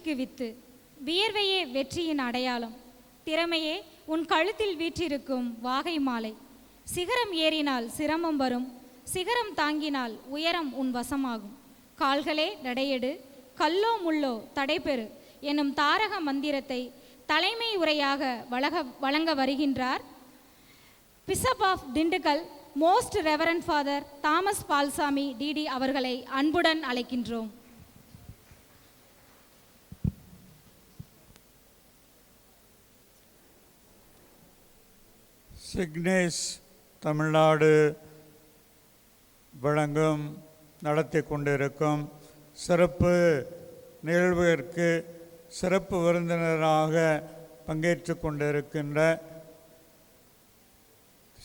வெற்றிக்கு வித்து, வியர்வையே வெற்றியின் அடையாளம், திறமையே உன் கழுத்தில் வீற்றிருக்கும் வாகை மாலை. சிகரம் ஏறினால் சிரமம் வரும், சிகரம் தாங்கினால் உயரம் உன் வசமாகும். கால்களே நடையெடு, கல்லோ முள்ளோ தடைபெறு எனும் தாரக மந்திரத்தை தலைமை உரையாக வழங்க வருகின்றார் bishop of Dindigul most reverend father Thomas Paulsamy DD அவர்களை அன்புடன் அழைக்கின்றோம். சிக்னேஸ் தமிழ்நாடு வழங்கும் நடத்தி கொண்டிருக்கும் சிறப்பு நிகழ்விற்கு சிறப்பு விருந்தினராக பங்கேற்று கொண்டிருக்கின்ற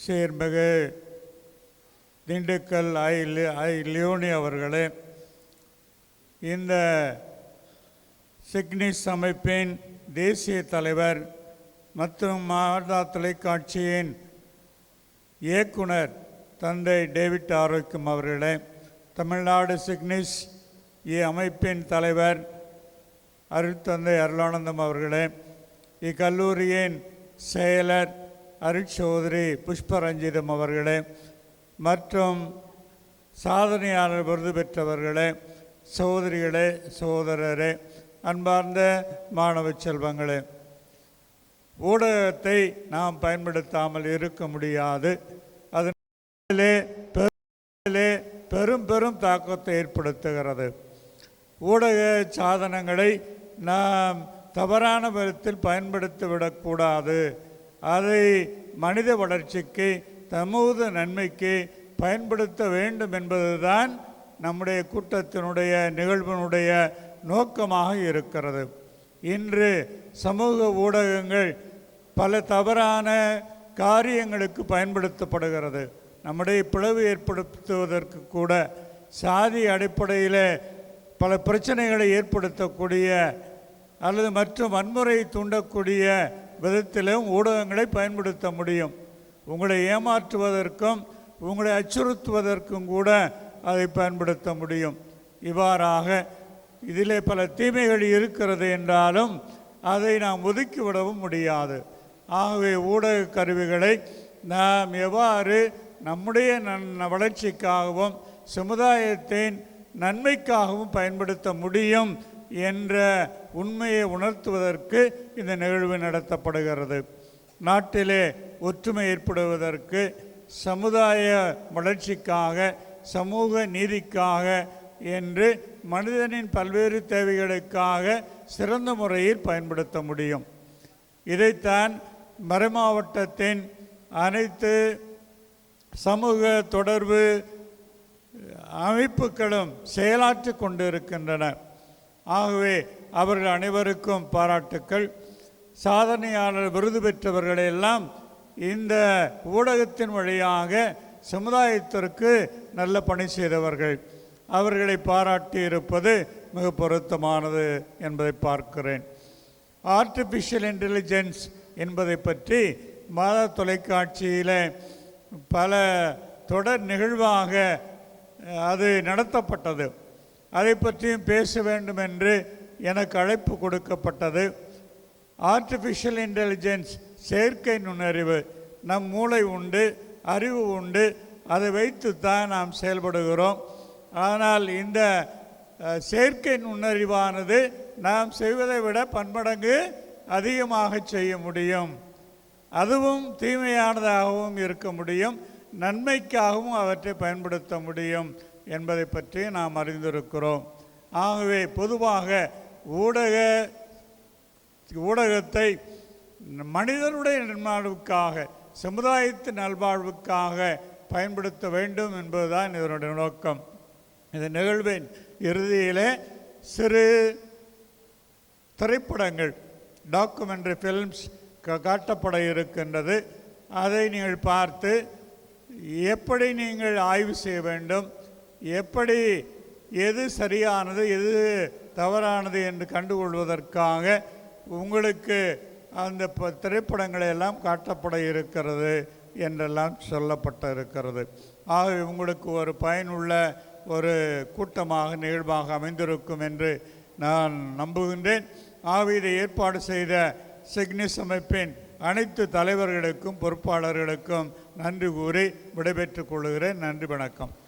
சீர்மிகு திண்டுக்கல் ஐ லியோனி அவர்களே, இந்த சிக்னிஸ் அமைப்பின் தேசிய தலைவர் மற்றும் மாதா தொலைக்காட்சியின் இயக்குனர் தந்தை டேவிட் ஆரோக்கியம் அவர்களே, தமிழ்நாடு சிக்னிஸ் அமைப்பின் தலைவர் அருட்தந்தை அருளானந்தம் அவர்களே, இக்கல்லூரியின் செயலர் அருட்சோதரி புஷ்பரஞ்சிதம் அவர்களே, மற்றும் சாதனையாளர் விருது பெற்றவர்களே, சகோதரிகளே, சகோதரரே, அன்பார்ந்த மாணவ செல்வங்களே, ஊடகத்தை நாம் பயன்படுத்தாமல் இருக்க முடியாது. அதனாலே பெரும் பெரும் தாக்கத்தை ஏற்படுத்துகிறது. ஊடக சாதனங்களை நாம் தவறான விதத்தில் பயன்படுத்திவிடக்கூடாது. அதை மனித வளர்ச்சிக்கு, சமூக நன்மைக்கு பயன்படுத்த வேண்டும் என்பதுதான் நம்முடைய கூட்டத்தினுடைய நிகழ்வினுடைய நோக்கமாக இருக்கிறது. இன்று சமூக ஊடகங்கள் பல தவறான காரியங்களுக்கு பயன்படுத்தப்படுகிறது. நம்முடைய பிளவு ஏற்படுத்துவதற்கு கூட சாதி அடிப்படையில் பல பிரச்சனைகளை ஏற்படுத்தக்கூடிய அல்லது மற்றும் வன்முறை தூண்டக்கூடிய விதத்திலும் ஊடகங்களை பயன்படுத்த முடியும். உங்களை ஏமாற்றுவதற்கும் உங்களை அச்சுறுத்துவதற்கும் கூட அதை பயன்படுத்த முடியும். இவ்வாறாக இதிலே பல தீமைகள் இருக்கிறது என்றாலும் அதை நாம் ஒதுக்கிவிடவும் முடியாது. ஆகவே ஊடக கருவிகளை நாம் எவ்வாறு நம்முடைய வளர்ச்சிக்காகவும் சமுதாயத்தின் நன்மைக்காகவும் பயன்படுத்த முடியும் என்ற உண்மையை உணர்த்துவதற்கு இந்த நிகழ்வு நடத்தப்படுகிறது. நாட்டிலே ஒற்றுமை ஏற்படுவதற்கு, சமுதாய வளர்ச்சிக்காக, சமூக நீதிக்காக என்று மனிதனின் பல்வேறு தேவைகளுக்காக சிறந்த முறையில் பயன்படுத்த முடியும். இதைத்தான் மறைமாவட்டத்தின் அனைத்து சமூக தொடர்பு அமைப்புகளும் செயலாற்றி கொண்டிருக்கின்றன. ஆகவே அவர்கள் அனைவருக்கும் பாராட்டுக்கள். சாதனையாளர் விருது பெற்றவர்களெல்லாம் இந்த ஊடகத்தின் வழியாக சமுதாயத்திற்கு நல்ல பணி செய்தவர்கள். அவர்களை பாராட்டி இருப்பது மிக பொருத்தமானது என்பதை பார்க்கிறேன். ஆர்டிஃபிஷியல் இன்டெலிஜென்ஸ் என்பதை பற்றி மாதா தொலைக்காட்சியில் பல தொடர் நிகழ்வாக அது நடத்தப்பட்டது. அதை பற்றியும் பேச வேண்டும் என்று எனக்கு அழைப்பு கொடுக்கப்பட்டது. ஆர்டிஃபிஷியல் இன்டெலிஜென்ஸ், செயற்கை நுண்ணறிவு, நம் மூளை உண்டு, அறிவு உண்டு, அதை வைத்துத்தான் நாம் செயல்படுகிறோம். ஆனால் இந்த செயற்கை நுண்ணறிவானது நாம் செய்வதை விட பன்மடங்கு அதிகமாக செய்ய முடியும். அதுவும் தீமையானதாகவும் இருக்க முடியும், நன்மைக்காகவும் அவற்றை பயன்படுத்த முடியும் என்பதை பற்றி நாம் அறிந்திருக்கிறோம். ஆகவே பொதுவாக ஊடகத்தை மனிதனுடைய நல்வாழ்வுக்காக, சமுதாயத்தின் நல்வாழ்வுக்காக பயன்படுத்த வேண்டும் என்பதுதான் இதனுடைய நோக்கம். இந்த நிகழ்வின் இறுதியிலே சிறு திரைப்படங்கள், டாக்குமெண்ட்ரி ஃபிலிம்ஸ் காட்டப்பட இருக்கின்றது. அதை நீங்கள் பார்த்து எப்படி நீங்கள் ஆய்வு செய்ய வேண்டும், எப்படி எது சரியானது எது தவறானது என்று கண்டுகொள்வதற்காக உங்களுக்கு அந்த திரைப்படங்களை எல்லாம் காட்டப்பட இருக்கிறது என்றெல்லாம் சொல்லப்பட்ட இருக்கிறது. ஆகவே உங்களுக்கு ஒரு பயனுள்ள ஒரு கூட்டமாக நிகழ்வாக அமைந்திருக்கும் என்று நான் நம்புகின்றேன். ஆகவே இதை ஏற்பாடு செய்த சிக்னிஸ் அமைப்பின் அனைத்து தலைவர்களுக்கும் பொறுப்பாளர்களுக்கும் நன்றி கூறி விடைபெற்றுக் கொள்கிறேன். நன்றி, வணக்கம்.